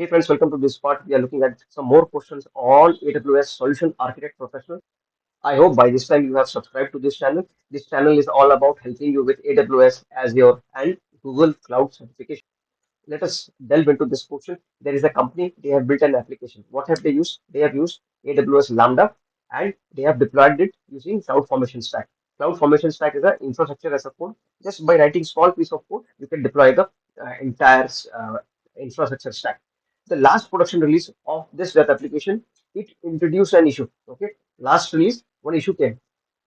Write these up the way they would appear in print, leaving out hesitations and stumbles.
Hey friends, welcome to this part. We are looking at some more questions on AWS Solution Architect Professional. I hope by this time you have subscribed to this channel. This channel is all about helping you with AWS, Azure, and Google Cloud certification. Let us delve into this question. There is a company, they have built an application. What have they used? They have used AWS Lambda and they have deployed it using Cloud Formation Stack. Cloud Formation Stack is an infrastructure as a code. Just by writing small piece of code, you can deploy the entire infrastructure stack. The last production release of this web application, it introduced an issue. Okay, last release, one issue came,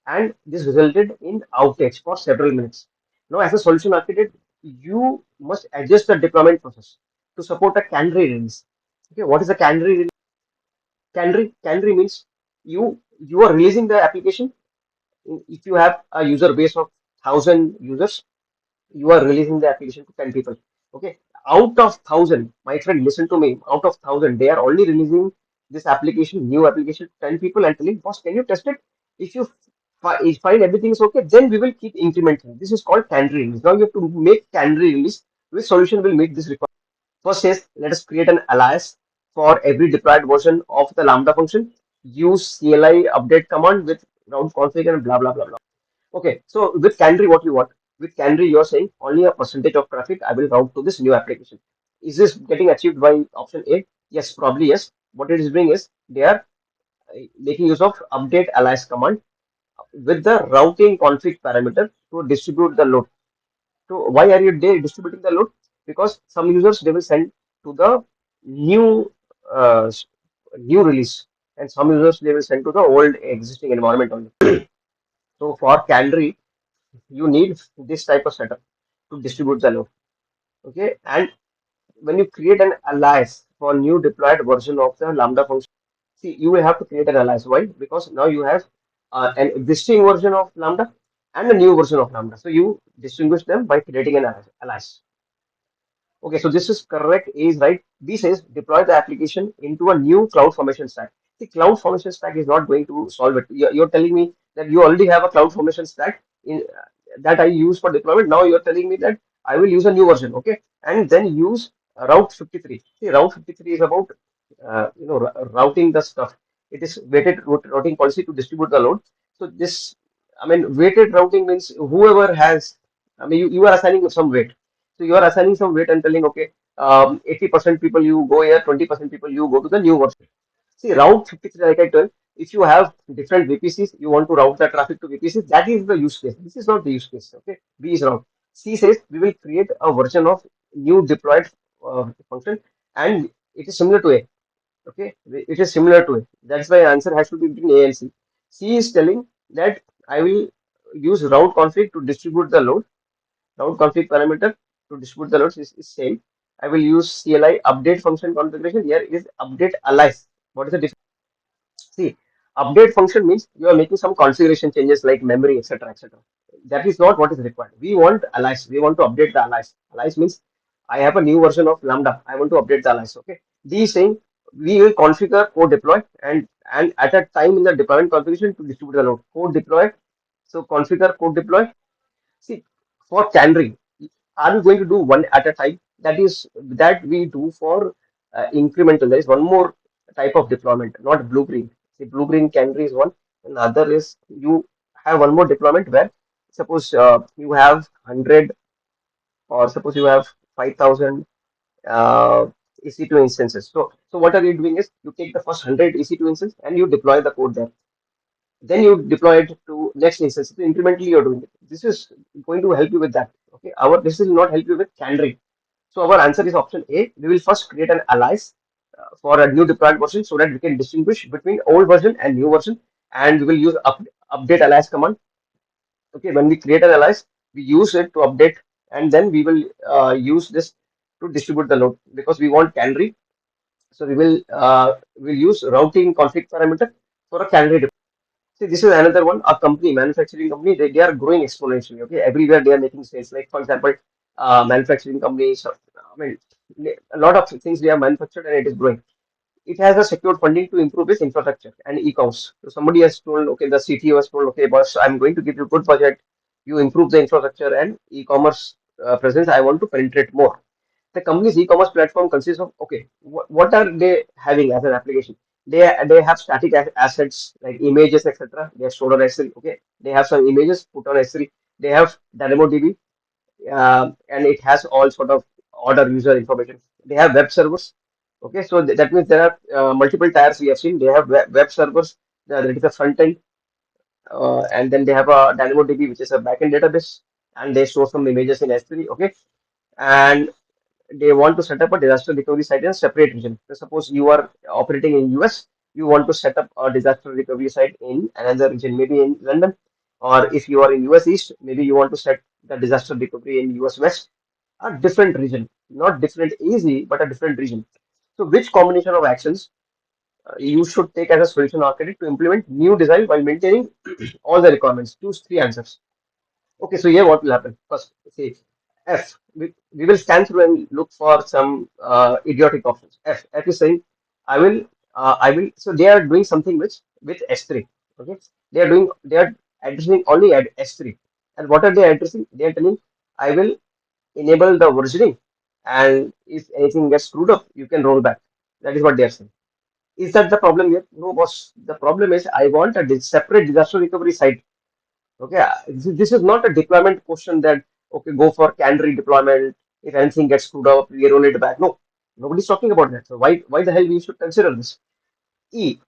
and this resulted in outage for several minutes. Now, as a solution architect, you must adjust the deployment process to support a canary release. Okay, what is a canary release? Canary means you are releasing the application. If you have a user base of 1,000 users, you are releasing the application to 10 people. Okay, out of 1,000, my friend, listen to me. Out of 1,000, they are only releasing this application, new application, to 10 people and telling, boss, can you test it? If you find everything is okay, then we will keep incrementing. This is called canary release. Now you have to make canary release. Which solution will meet this requirement? First is, let us create an alias for every deployed version of the Lambda function. Use CLI update command with route config and blah blah blah blah. Okay, so with Canary, what you want? With Canary, you're saying only a percentage of traffic I will route to this new application. Is this getting achieved by option A? Yes, probably yes. What it is doing is they are making use of update alias command with the routing config parameter to distribute the load. So why are you they distributing the load? Because some users they will send to the new uh, s- new release, and some users they will send to the old existing environment only. So for Canary, you need this type of setup to distribute the load. Okay, and when you create an alias for new deployed version of the Lambda function, see, you will have to create an alias. Why? Because now you have an existing version of Lambda and a new version of Lambda. So you distinguish them by creating an alias. Okay, so this is correct. A is right. B says deploy the application into a new cloud formation stack. The cloud formation stack is not going to solve it. You're telling me that you already have a cloud formation stack that I use for deployment. Now you're telling me that I will use a new version, okay, and then use Route 53. See, Route 53 is about routing the stuff. It is weighted routing policy to distribute the load. So this, I mean, weighted routing means whoever has, I mean, you are assigning some weight. So you are assigning some weight and telling, okay, 80% people you go here, 20% people you go to the new version. See, route 53, like I told, if you have different VPCs, you want to route the traffic to VPCs, that is the use case. This is not the use case. Okay, B is wrong. C says we will create a version of new deployed function, and it is similar to A. Okay, it is similar to A. That's why answer has to be between A and C. C is telling that I will use route config to distribute the load. Route config parameter to distribute the loads is same. I will use CLI update function configuration. Here is update alias. What is the difference? See, update function means you are making some configuration changes like memory, etc., etc. That is not what is required. We want alias. We want to update the alias. Alias means I have a new version of Lambda. I want to update the alias. Okay. D is saying we will configure code deploy and at a time in the deployment configuration to distribute the load. Code deploy. So configure code deploy. See, for Canary, are we going to do one at a time? That is that we do for incremental. There is one more type of deployment, not blue green. See, blue green Canary is one, and other is you have one more deployment where suppose you have 100 or suppose you have 5,000 EC2 instances. So what are you doing is you take the first 100 EC2 instances and you deploy the code there, then you deploy it to next instance. So incrementally you're doing it. This is going to help you with that. Okay, our this will not help you with Canary. So our answer is option A. We will first create an alias for a new deployed version so that we can distinguish between old version and new version, and we will use update alias command. Okay, when we create an alias, we use it to update, and then we will use this to distribute the load because we want Canary. So we will use routing config parameter for a Canary. See, this is another one. A company, manufacturing company, they are growing exponentially. Okay, everywhere they are making sales. Like for example, manufacturing companies. I mean, a lot of things they are manufactured and it is growing. It has a secured funding to improve its infrastructure and e-commerce. So somebody has told, okay, the CTO has told, okay, boss, I'm going to give you good budget. You improve the infrastructure and e-commerce presence. I want to penetrate more. The company's e-commerce platform consists of, okay, what are they having as an application? They have static assets like images, etc. They are stored on S3. Okay, they have some images put on S3. They have DynamoDB, and it has all sort of order user information. They have web servers. Okay, so that means there are multiple tiers we have seen. They have web servers. That is the front end, and then they have a DynamoDB, which is a backend database, and they store some images in S3. Okay, and they want to set up a disaster recovery site in a separate region. So suppose you are operating in US, you want to set up a disaster recovery site in another region, maybe in London, or if you are in US East, maybe you want to set the disaster recovery in US West, a different region, not different easy, but a different region. So which combination of actions you should take as a solution architect to implement new design while maintaining all the requirements? Choose three answers. Okay, so here what will happen? First, say F. We will scan through and look for some idiotic options. F is saying, I will. So they are doing something with S3. Okay, they are addressing only at S3. And what are they addressing? They are telling, I will enable the versioning, and if anything gets screwed up, you can roll back. That is what they are saying. Is that the problem here? No, boss. The problem is I want a separate disaster recovery site. Okay, this is not a deployment question that, okay, go for canary deployment. If anything gets screwed up, we roll it back. No, nobody's talking about that. So why the hell we should consider this? E,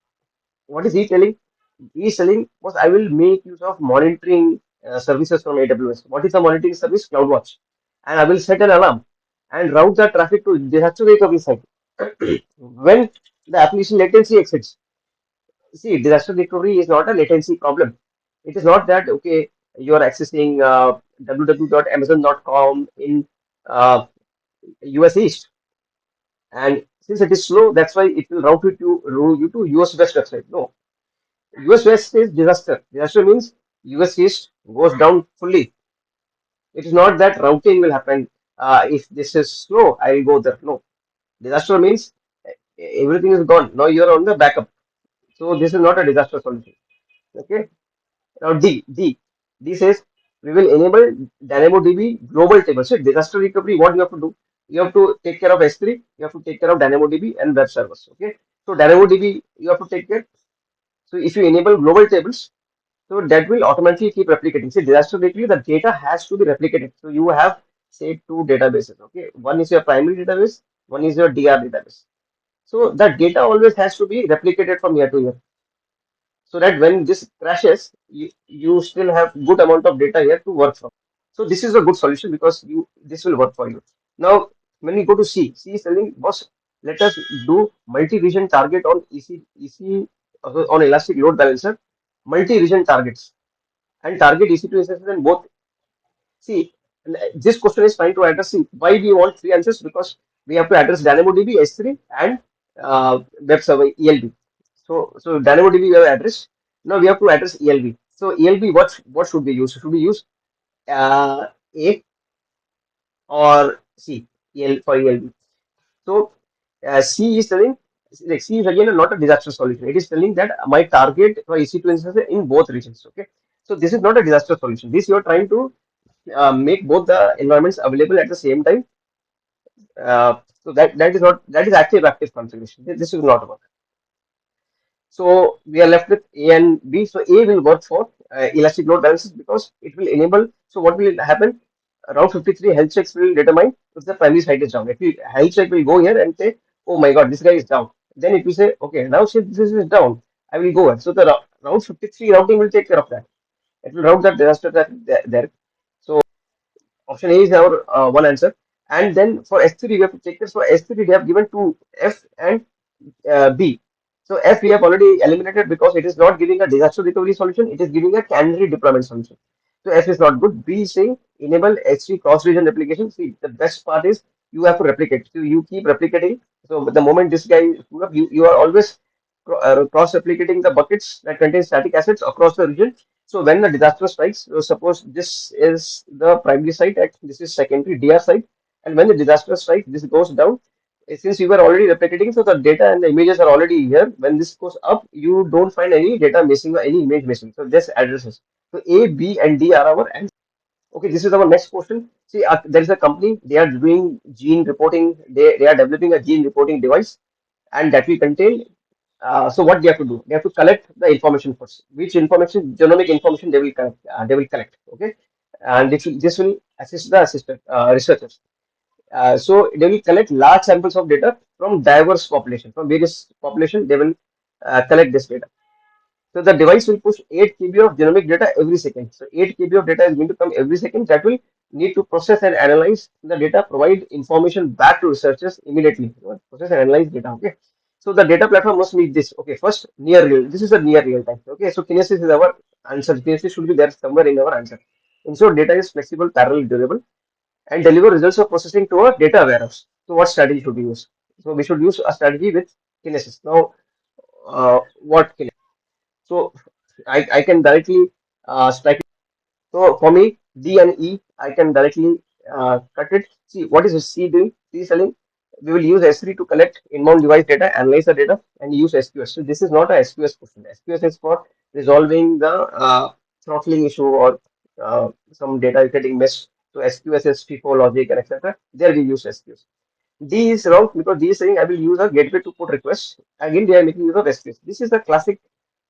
what is he telling? He is telling was I will make use of monitoring services from AWS. What is the monitoring service? CloudWatch, and I will set an alarm and route the traffic to disaster recovery site when the application latency exits. See, disaster recovery is not a latency problem. It is not that, okay, you are accessing www.amazon.com in uh, US East, and since it is slow, that's why it will route you to US West website. No, US West is disaster. Disaster means US East goes down fully. It is not that routing will happen. If this is slow, I will go there. No, disaster means everything is gone. Now you are on the backup. So this is not a disaster solution. Okay. Now D says we will enable DynamoDB global tables. So disaster recovery, what you have to do? You have to take care of S3, you have to take care of DynamoDB and web servers. Okay. So DynamoDB you have to take care. So if you enable global tables, so that will automatically keep replicating. See, disaster recovery, the data has to be replicated. So you have say two databases. Okay. One is your primary database, one is your DR database. So that data always has to be replicated from year to year, so that when this crashes, you still have good amount of data here to work from. So this is a good solution because you this will work for you. Now, when we go to C is telling, boss, let us do multi-region target on EC on elastic load balancer, multi-region targets, and target EC2 instances in both. See, this question is trying to address, see, why we want three answers, because we have to address DynamoDB, S3, and web server ELB. So DynamoDB we have addressed. Now we have to address ELB. So ELB, what should we use? Should we use A or C? EL for ELB. So C is telling, like C is again not a disaster solution. It is telling that my target for EC2 instances in both regions. Okay. So this is not a disaster solution. This you are trying to make both the environments available at the same time. So that is active active configuration. This will not work. So we are left with A and B. So A will work for elastic load balances because it will enable. So what will happen? Route 53 health checks will determine if the primary site is down. If you health check will go here and say, oh my God, this guy is down. Then it will say, okay, now since this is down, I will go here. So the route 53 routing will take care of that. It will route that disaster that there. So option A is our one answer. And then for S3, we have to check this. For S3, they have given two, F and B. So F we have already eliminated because it is not giving a disaster recovery solution. It is giving a canary deployment solution. So F is not good. B is saying enable H3 cross-region replication. See, the best part is you have to replicate. So you keep replicating. So the moment this guy is screwed up, you are always cross-replicating the buckets that contain static assets across the region. So when the disaster strikes, so suppose this is the primary site, and this is secondary DR site, and when the disaster strikes, this goes down. Since you were already replicating, so the data and the images are already here. When this goes up, you don't find any data missing or any image missing. So this addresses. So A, B, and D are our answers. Okay, this is our next question. See, there is a company, they are doing gene reporting, they are developing a gene reporting device, and that will contain. So what they have to do? They have to collect the information first. Which information, genomic information they will collect. Okay, and this will assist the assistant researchers. So they will collect large samples of data from diverse population, from various population. They will collect this data. So the device will push 8 KB of genomic data every second. So 8 KB of data is going to come every second. That will need to process and analyze the data, provide information back to researchers immediately. Process and analyze data. Okay. So the data platform must meet this. Okay. First, near real. This is a near real time. Okay. So Kinesis is our answer. Kinesis should be there somewhere in our answer. Ensure data is flexible, parallel, durable, and deliver results of processing to a data warehouse. So what strategy should we use? So we should use a strategy with Kinesis. Now, what Kinesis? So I can directly strike. So for me, D and E, I can directly cut it. See, what is C doing? C selling. We will use S3 to collect inbound device data, analyze the data, and use SQS. So this is not a SQS question. SQS is for resolving the throttling issue or some data is getting missed. So SQS is FIFO logic and etc. There we use SQS. D is wrong because D is saying I will use a gateway to put request. Again, they are making use of SQS. This is the classic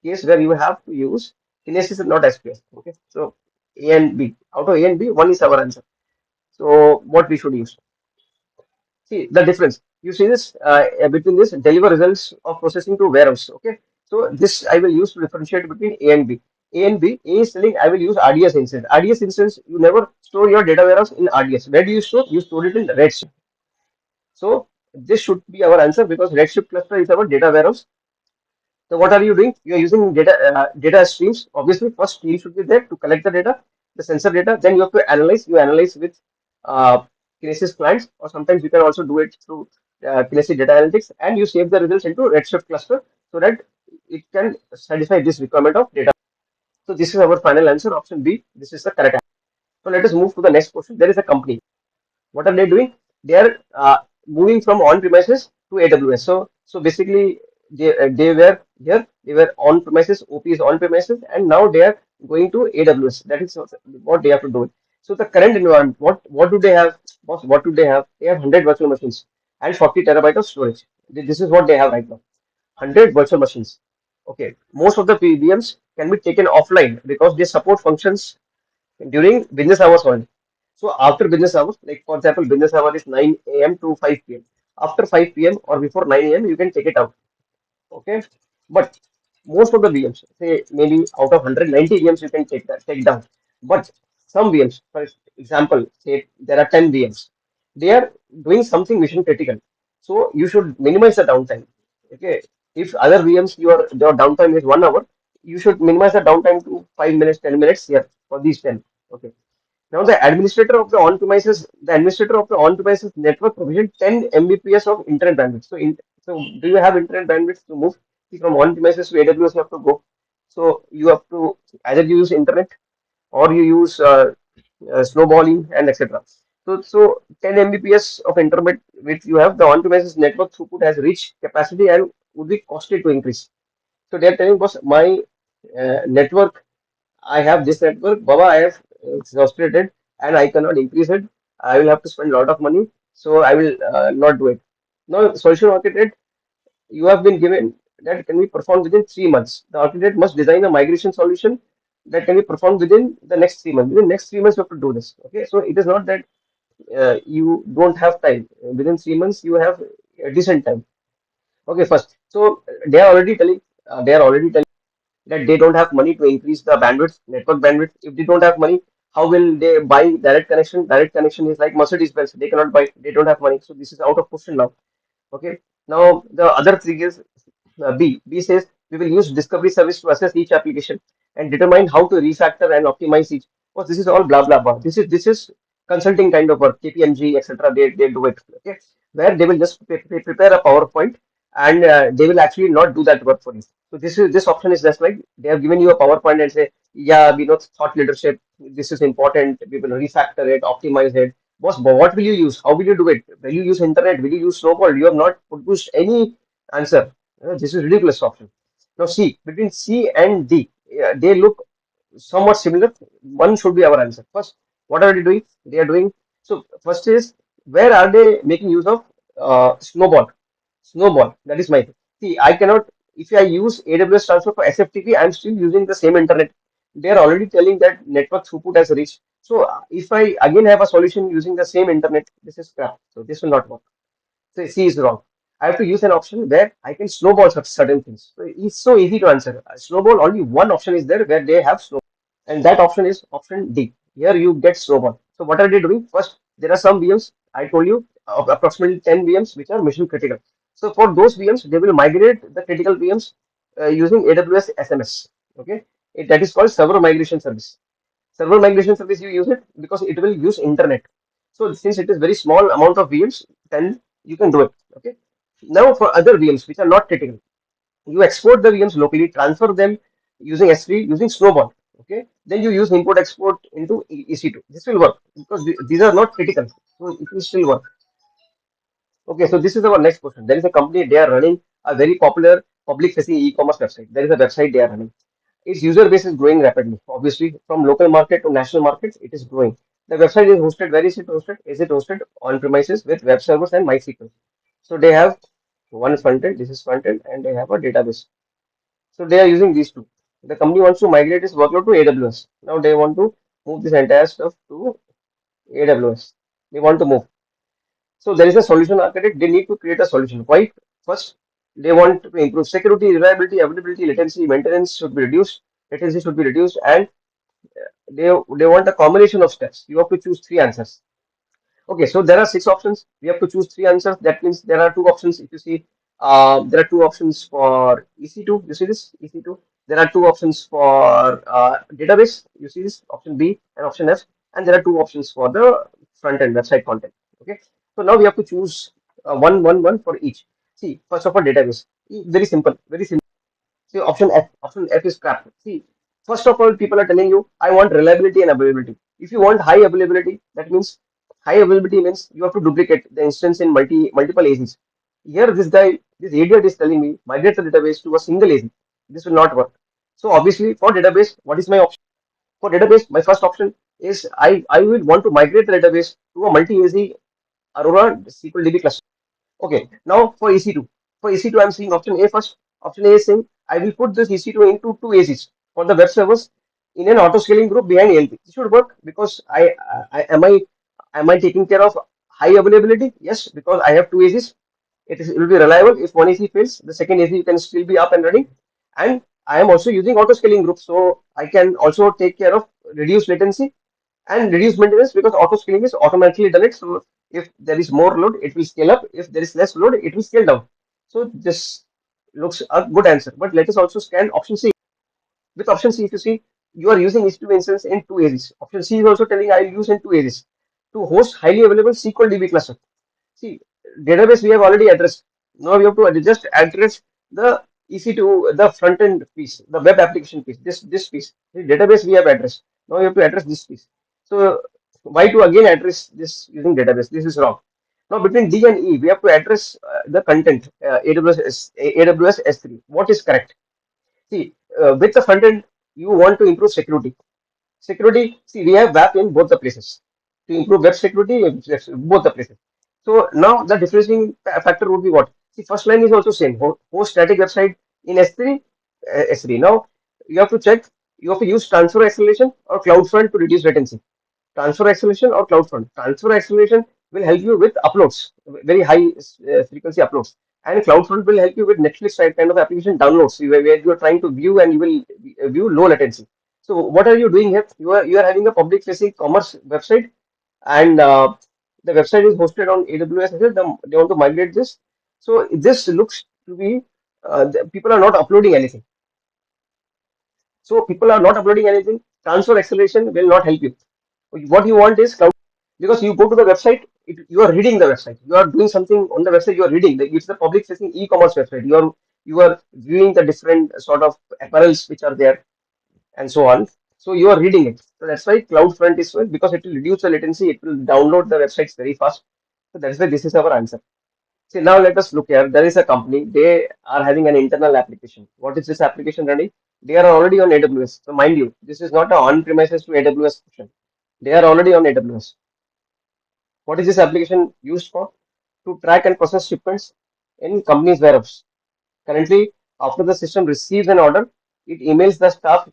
case where you have to use Kinesis and not SQS. Okay, so A and B. Out of A and B, one is our answer. So what we should use? See the difference. You see this between this deliver results of processing to warehouse. Okay, so this I will use to differentiate between A and B. A and B. A is telling I will use RDS instance. RDS instance, you never store your data warehouse in RDS. Where do you store? You store it in Redshift. So this should be our answer because Redshift cluster is our data warehouse. So what are you doing? You are using data streams. Obviously, first stream should be there to collect the data, the sensor data. Then you have to analyze. You analyze with uh, Kinesis clients, or sometimes you can also do it through Kinesis data analytics, and you save the results into Redshift cluster so that it can satisfy this requirement of data. So this is our final answer, option B. This is the correct answer. So let us move to the next question. There is a company. What are they doing? They are moving from on-premises to AWS. So basically, they were here. They were on-premises. OP is on-premises, and now they are going to AWS. That is what they have to do. So the current environment, what do they have? Boss, what do they have? They have 100 virtual machines and 40 terabyte of storage. This is what they have right now. 100 virtual machines. Okay, most of the VMs can be taken offline because they support functions during business hours only. So after business hours, like for example, business hour is 9 a.m. to 5 p.m. After 5 p.m. or before 9 a.m., you can take it out. Okay, but most of the VMs, say maybe out of 190 VMs, you can take down. But some VMs, for example, say there are 10 VMs, they are doing something mission critical. So you should minimize the downtime. Okay, if other VMs your downtime is 1 hour, you should minimize the downtime to 5 minutes, 10 minutes here for these 10. Okay. Now the administrator of the on-premises network provision 10 Mbps of internet bandwidth. So do you have internet bandwidth to move? See, from on-premises to AWS you have to go. So you have to either you use internet or you use snowballing and etc. So 10 Mbps of internet which you have, the on-premises network throughput has reached capacity and would be costly to increase. So they are telling boss my network, I have this network, Baba, I have exhausted it and I cannot increase it. I will have to spend a lot of money, so I will not do it. Now, solution architect, you have been given that can be performed within 3 months. The architect must design a migration solution that can be performed within the next 3 months. Within next 3 months, you have to do this. Okay, so it is not that you don't have time. Within 3 months, you have a decent time. Okay, first. So they are already telling that they don't have money to increase the bandwidth, network bandwidth. If they don't have money, how will they buy direct connection? Direct connection is like Mercedes Benz. They cannot buy. They don't have money. So this is out of question now. Okay. Now the other thing is B. B says we will use discovery service to assess each application and determine how to refactor and optimize each. Well, this is all blah blah blah. This is consulting kind of work, KPMG, etc. They do it. Okay, where they will just prepare a PowerPoint and they will actually not do that work for you. So this option is just like they have given you a PowerPoint and say, yeah, we know thought leadership. This is important. We will refactor it, optimize it. Boss, but what will you use? How will you do it? Will you use internet? Will you use snowball? You have not produced any answer. This is ridiculous option. Now C, between C and D, they look somewhat similar. One should be our answer. First, What are they doing? They are doing, so first is, where are they making use of Snowball? Snowball. That is my thing. See, I cannot, if I use AWS transfer for SFTP, I'm still using the same internet. They are already telling that network throughput has reached. So if I again have a solution using the same internet, this is crap. So this will not work. So C is wrong. I have to use an option where I can snowball certain things. So it's so easy to answer. Snowball, only one option is there where they have snowball, and that option is option D. Here you get snowball. So what are they doing? First, there are some VMs. I told you of approximately 10 VMs which are mission critical. So for those VMs, they will migrate the critical VMs using AWS SMS. Okay, that is called server migration service. Server migration service, you use it because it will use internet. So since it is very small amount of VMs, then you can do it. Okay. Now for other VMs which are not critical, you export the VMs locally, transfer them using S3 using Snowball. Okay. Then you use import export into EC2. This will work because these are not critical. So it will still work. Okay. So this is our next question. There is a company, they are running a very popular public facing e-commerce website. There is a website they are running. Its user base is growing rapidly. Obviously, from local market to national markets, it is growing. The website is hosted. Where is it hosted? Is it hosted on premises with web servers and MySQL? So they have one front end, this is front end, and they have a database. So they are using these two. The company wants to migrate its workload to AWS. Now they want to move this entire stuff to AWS. They want to move. So there is a solution architect. They need to create a solution. Why? First, they want to improve security, reliability, availability, latency, maintenance should be reduced, latency should be reduced, and they want a combination of steps. You have to choose three answers. Okay, so there are six options. We have to choose three answers. That means there are two options. If you see, there are two options for EC2. You see this EC2. There are two options for database. You see this option B and option F, and there are two options for the front end website content. Okay, so now we have to choose one for each. See, first of all, database. Very simple. Very simple. See, option F. Option F is crap. See, first of all, people are telling you, I want reliability and availability. If you want high availability, that means high availability means you have to duplicate the instance in multiple ACs. Here, this idiot is telling me migrate the database to a single AC. This will not work. So obviously, for database, what is my option? For database, my first option is I will want to migrate the database to a multi-AC Aurora SQL DB cluster. Okay, now for EC2. For EC2, I'm seeing option A first. Option A is saying I will put this EC2 into two ACs for the web servers in an auto scaling group behind ELB. It should work because I taking care of high availability? Yes, because I have two ACs. It will be reliable. If one AC fails, the second AC can still be up and running. And I am also using auto scaling group, so I can also take care of reduced latency and reduce maintenance because auto scaling is automatically done it. So if there is more load, it will scale up. If there is less load, it will scale down. So this looks a good answer. But let us also scan option C. With option C, if you see, you are using EC2 instance in two AZs. Option C is also telling I will use in two AZs to host highly available SQL DB cluster. See, database we have already addressed. Now we have to just address the EC2, the front end piece, the web application piece, this piece. The database we have addressed. Now you have to address this piece. So why to again address this using database? This is wrong. Now between D and E, we have to address the content AWS S3. What is correct? See, with the front end, you want to improve security. Security, see, we have WAP in both the places. To improve web security, both the places. So now the differentiating factor would be what? See, first line is also same. Host static website in S3, S3. Now you have to check. You have to use transfer acceleration or CloudFront to reduce latency. Transfer acceleration or CloudFront. Transfer acceleration will help you with uploads, very high frequency uploads, and CloudFront will help you with Netflix type kind of application downloads where you are trying to view and you will view low latency. So what are you doing here? You are having a public facing commerce website, and the website is hosted on AWS. They want to migrate this. So this looks to be people are not uploading anything. So people are not uploading anything. Transfer acceleration will not help you. What you want is cloud, because you go to the website, you are reading the website. You are doing something on the website. You are reading. It's the public facing e-commerce website. You are viewing the different sort of apparels which are there and so on. So you are reading it. So that's why CloudFront is well, because it will reduce the latency. It will download the websites very fast. So that's why this is our answer. See, now let us look here. There is a company, they are having an internal application. What is this application running? They are already on AWS. So mind you, this is not an on-premises to AWS option. They are already on AWS. What is this application used for? To track and process shipments in company's warehouse. Currently, after the system receives an order, it emails the staff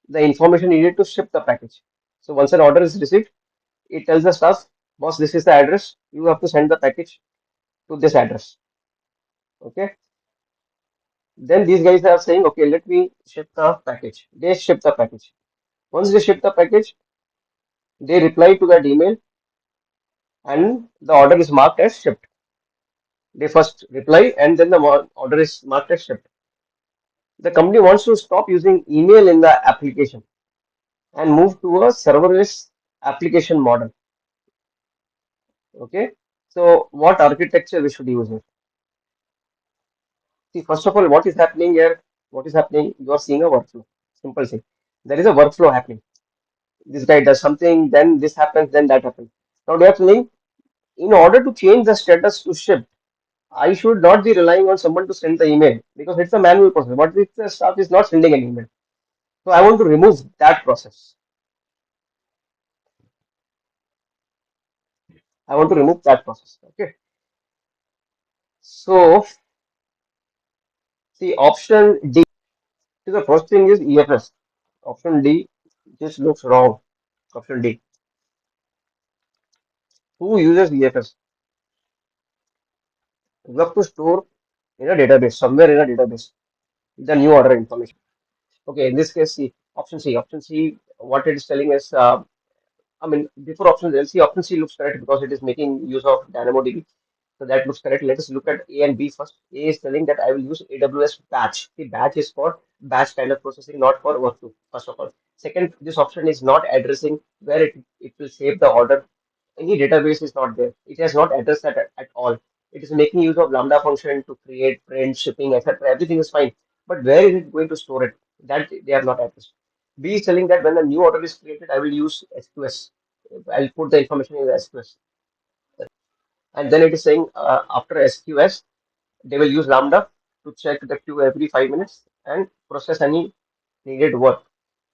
the information needed to ship the package. So once an order is received, it tells the staff, boss, this is the address. You have to send the package to this address. Okay. Then these guys are saying, okay, let me ship the package. They ship the package. Once they ship the package, they reply to that email and the order is marked as shipped. They first reply and then the order is marked as shipped. The company wants to stop using email in the application and move to a serverless application model. Okay. So what architecture we should use here? See, first of all, what is happening here? What is happening? You are seeing a workflow. Simple thing. There is a workflow happening. This guy does something, then this happens, then that happens. Now they are saying, in order to change the status to ship, I should not be relying on someone to send the email because it's a manual process. What if the staff is not sending an email? So I want to remove that process. I want to remove that process. Okay. So see option D. See, the first thing is EFS. Option D just looks wrong. Option D. Who uses EFS? You have to store in a database, somewhere in a database, the new order information. Okay, in this case, see option C. Option C, what it is telling is, I mean, before option L, see option C looks correct because it is making use of DynamoDB. So that looks correct. Let us look at A and B first. A is telling that I will use AWS batch. The batch is for batch kind of processing, not for workflow, first of all. Second, this option is not addressing where it will save the order. Any database is not there. It has not addressed that at all. It is making use of Lambda function to create, print, shipping, etc. Everything is fine. But where is it going to store it? That they are not addressed. B is telling that when a new order is created, I will use SQS. I'll put the information in the SQS. And then it is saying after SQS, they will use Lambda to check the queue every 5 minutes and process any needed work.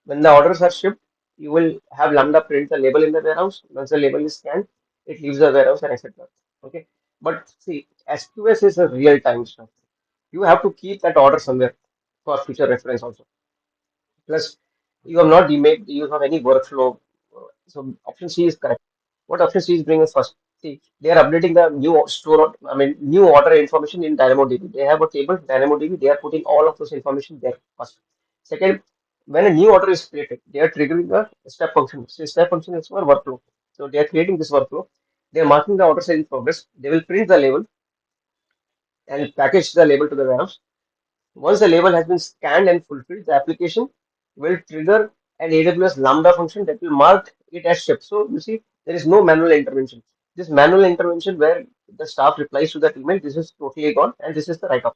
When the orders are shipped, you will have Lambda print the label in the warehouse. Once the label is scanned, it leaves the warehouse and etc. Okay. But see, SQS is a real time stuff. You have to keep that order somewhere for future reference also. Plus, you have not made use of any workflow. So option C is correct. What option C is bringing first? See, they are updating the new store, I mean, new order information in DynamoDB. They have a table, DynamoDB, they are putting all of those information there first. Second, when a new order is created, they are triggering a step function. So step function is for workflow. So they are creating this workflow. They are marking the order in progress. They will print the label and package the label to the warehouse. Once the label has been scanned and fulfilled, the application will trigger an AWS Lambda function that will mark it as shipped. So you see, there is no manual intervention. This manual intervention where the staff replies to that email, this is totally gone, and this is the write-off.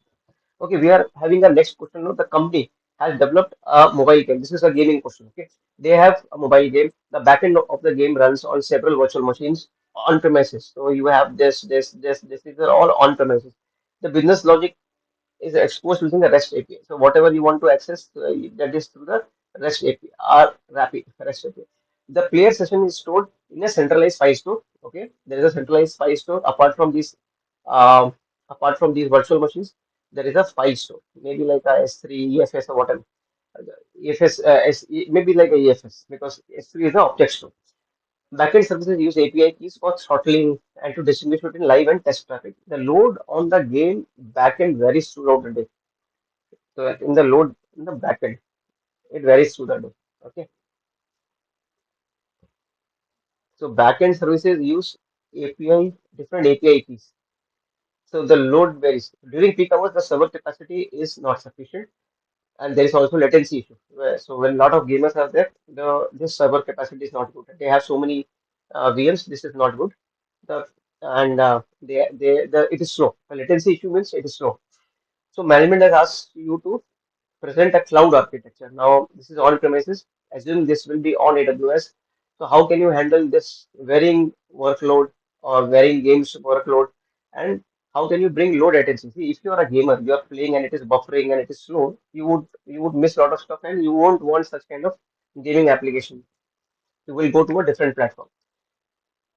Okay, we are having the next question. Now, the company has developed a mobile game. This is a gaming question. Okay, they have a mobile game. The backend of the game runs on several virtual machines on premises. So you have this. These are all on premises. The business logic is exposed using the REST API. So whatever you want to access, that is through the REST API or rapid REST API. The player session is stored in a centralized file store. Okay, there is a centralized file store um, apart from these virtual machines. There is a file store, maybe like a S3, EFS, or whatever. EFS, maybe like a EFS because S3 is an object store. Backend services use API keys for throttling and to distinguish between live and test traffic. The load on the game backend varies throughout the day. So in the load in the backend, it varies through the day. Okay. So backend services use API, different API keys. So the load varies. During peak hours, the server capacity is not sufficient, and there is also latency issue. So when a lot of gamers are there, the this server capacity is not good. They have so many VMs. This is not good. The and it is slow. The latency issue means it is slow. So management has asked you to present a cloud architecture. Now, this is on premises. Assume this will be on AWS. So, how can you handle this varying workload or varying games workload? And how can you bring low latency? See, if you are a gamer, you are playing and it is buffering and it is slow, you would miss a lot of stuff and you won't want such kind of gaming application. You will go to a different platform.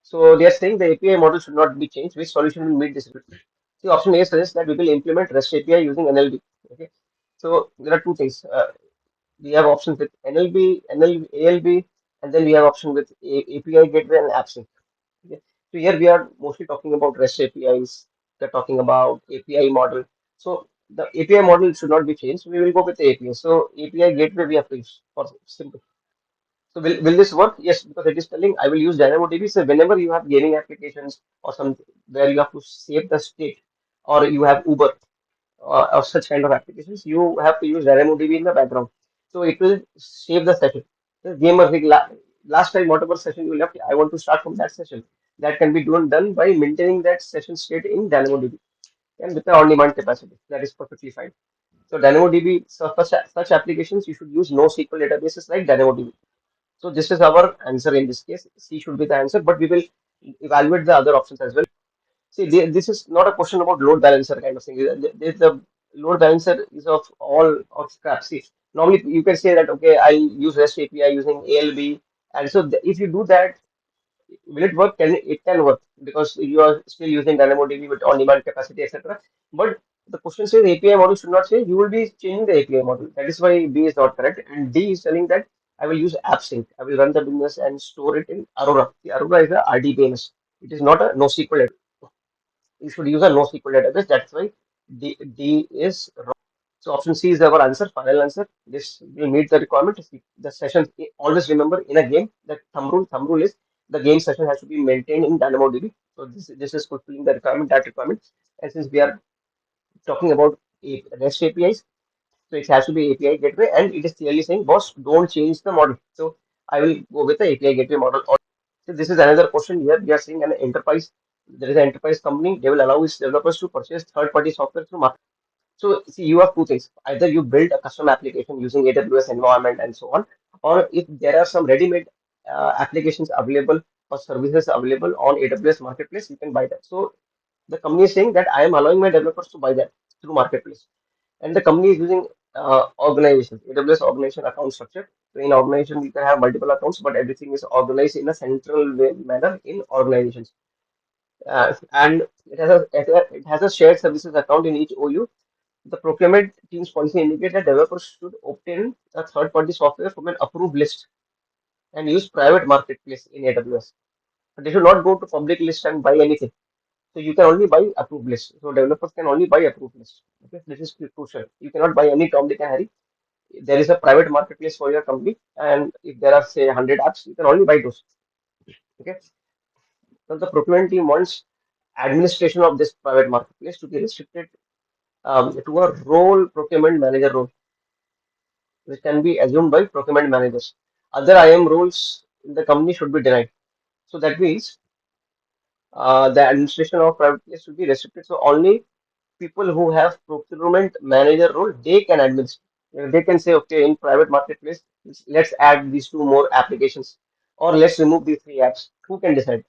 So they are saying the API model should not be changed. Which solution will meet this requirement? See, option A says that we will implement REST API using NLB. Okay. So there are two things. We have options with NLB, ALB, and then we have option with API gateway and AppSync. Okay. So here we are mostly talking about REST APIs. We're talking about API model. So the API model should not be changed. We will go with the API. So API gateway we have to use for simple. So will this work? Yes, because it is telling I will use DynamoDB. So whenever you have gaming applications or some where you have to save the state, or you have Uber or such kind of applications, you have to use DynamoDB in the background. So it will save the session. The gamer like last time whatever session you left, I want to start from that session. That can be done by maintaining that session state in DynamoDB and with the on-demand capacity. That is perfectly fine. So DynamoDB, so for such applications, you should use NoSQL databases like DynamoDB. So this is our answer in this case. C should be the answer, but we will evaluate the other options as well. See, this is not a question about load balancer kind of thing. The load balancer is of all of scrap. See, normally you can say that okay, I use REST API using ALB, and so if you do that, will it work? It can work because you are still using DynamoDB with on-demand capacity, etc. But the question says API model should not change. You will be changing the API model. That is why B is not correct, and D is telling that I will use AppSync. I will run the business and store it in Aurora. The Aurora is a RDBMS. It is not a NoSQL. You should use a NoSQL database. That's why D is wrong. So option C is our answer, final answer. This will meet the requirement. The session, always remember in a game, the thumb rule is the game session has to be maintained in DynamoDB. So this is fulfilling the requirement, that requirement. And since we are talking about REST APIs, so it has to be API gateway, and it is clearly saying, boss, don't change the model. So I will go with the API gateway model. So this is another question here. We are seeing an enterprise. There is an enterprise company. They will allow its developers to purchase third-party software through market. So see, you have two things. Either you build a custom application using AWS environment and so on, or if there are some ready-made applications available or services available on AWS Marketplace, you can buy that. So the company is saying that I am allowing my developers to buy that through Marketplace, and the company is using organization, AWS organization account structure. So in organization, you can have multiple accounts, but everything is organized in a central manner in organizations. And it has a shared services account in each OU. The procurement team's policy indicates that developers should obtain a third-party software from an approved list and use private marketplace in AWS. But they should not go to public list and buy anything. So you can only buy approved list. So developers can only buy approved list. Okay, this is crucial. You cannot buy any Tom, Dick, and Harry. There is a private marketplace for your company, and if there are say 100 apps, you can only buy those. Okay, so the procurement team wants administration of this private marketplace to be restricted to a role procurement manager role, which can be assumed by procurement managers. Other IM roles in the company should be denied. So that means the administration of private place should be restricted. So only people who have procurement manager role they can administer. They can say, okay, in private marketplace, let's add these two more applications, or let's remove these three apps. Who can decide?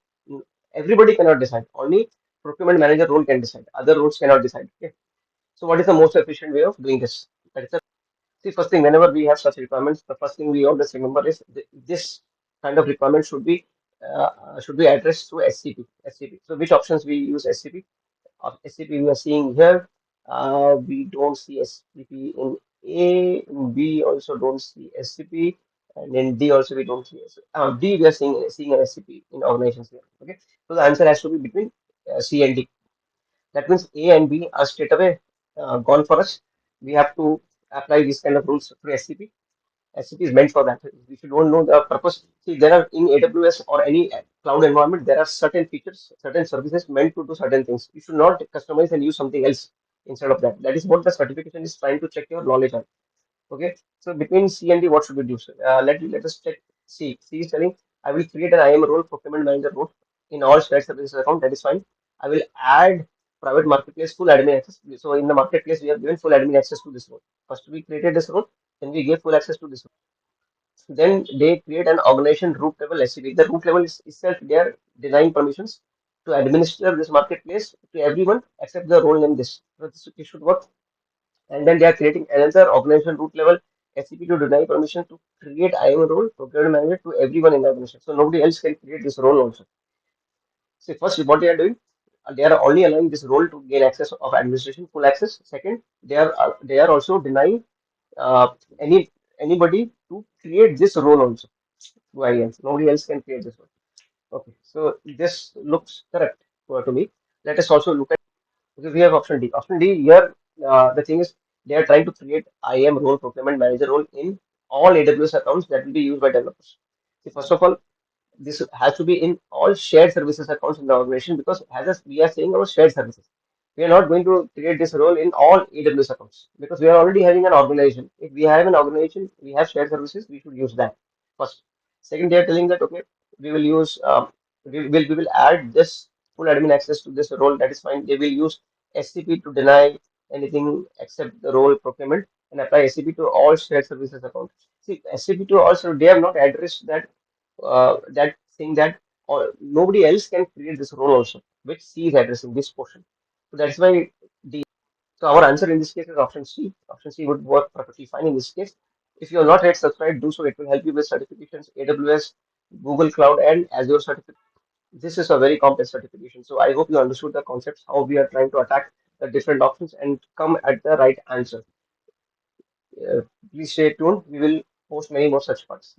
Everybody cannot decide. Only procurement manager role can decide. Other roles cannot decide. Okay. So what is the most efficient way of doing this? That is the See, first thing, whenever we have such requirements, the first thing we always remember is this kind of requirement should be addressed through SCP. SCP. So, which options we use SCP? SCP we are seeing here. We don't see SCP in A. In B also don't see SCP, and in D also we don't see SCP. D we are seeing an SCP in organizations here. Okay, so the answer has to be between C and D. That means A and B are straight away gone for us. We have to apply these kind of rules through SCP. SCP is meant for that. If you don't know the purpose, see, there are in AWS or any cloud environment, there are certain features, certain services meant to do certain things. You should not customize and use something else instead of that. That is what the certification is trying to check your knowledge on. Okay, so between C and D, what should we do? Let us check C. C is telling I will create an IAM role, procurement manager role in all shared services account. That is fine. I will add private marketplace full admin access. So in the marketplace, we have given full admin access to this role. First, we created this role, then we gave full access to this role. Then they create an organization root level SCP. The root level is itself they are denying permissions to administer this marketplace to everyone except the role name this. So this it should work, and then they are creating another organization root level SCP to deny permission to create IAM role, procurement manager to everyone in the organization. So nobody else can create this role also. See, first, what they are doing, they are only allowing this role to gain access of administration, full access. Second, they are also denying uh, any anybody to create this role also to IAMs. Nobody else can create this one. Okay, so this looks correct to me. Let us also look at, because we have option D. Option D here, the thing is they are trying to create IAM role, procurement manager role in all AWS accounts that will be used by developers. See, first of all, this has to be in all shared services accounts in the organization, because as we are saying our shared services, we are not going to create this role in all AWS accounts because we are already having an organization. If we have an organization, we have shared services, we should use that first. Second, they are telling that okay, we will use we will add this full admin access to this role. That is fine. They will use SCP to deny anything except the role procurement and apply SCP to all shared services accounts. See, SCP to also they have not addressed that thing that nobody else can create this role also, which C is addressing this portion. So that's why the so our answer in this case is option C. Option C would work perfectly fine in this case. If you are not yet subscribed, do so. It will help you with certifications, AWS, Google Cloud, and Azure certificate. This is a very complex certification. So I hope you understood the concepts, how we are trying to attack the different options and come at the right answer. Please stay tuned. We will post many more such parts.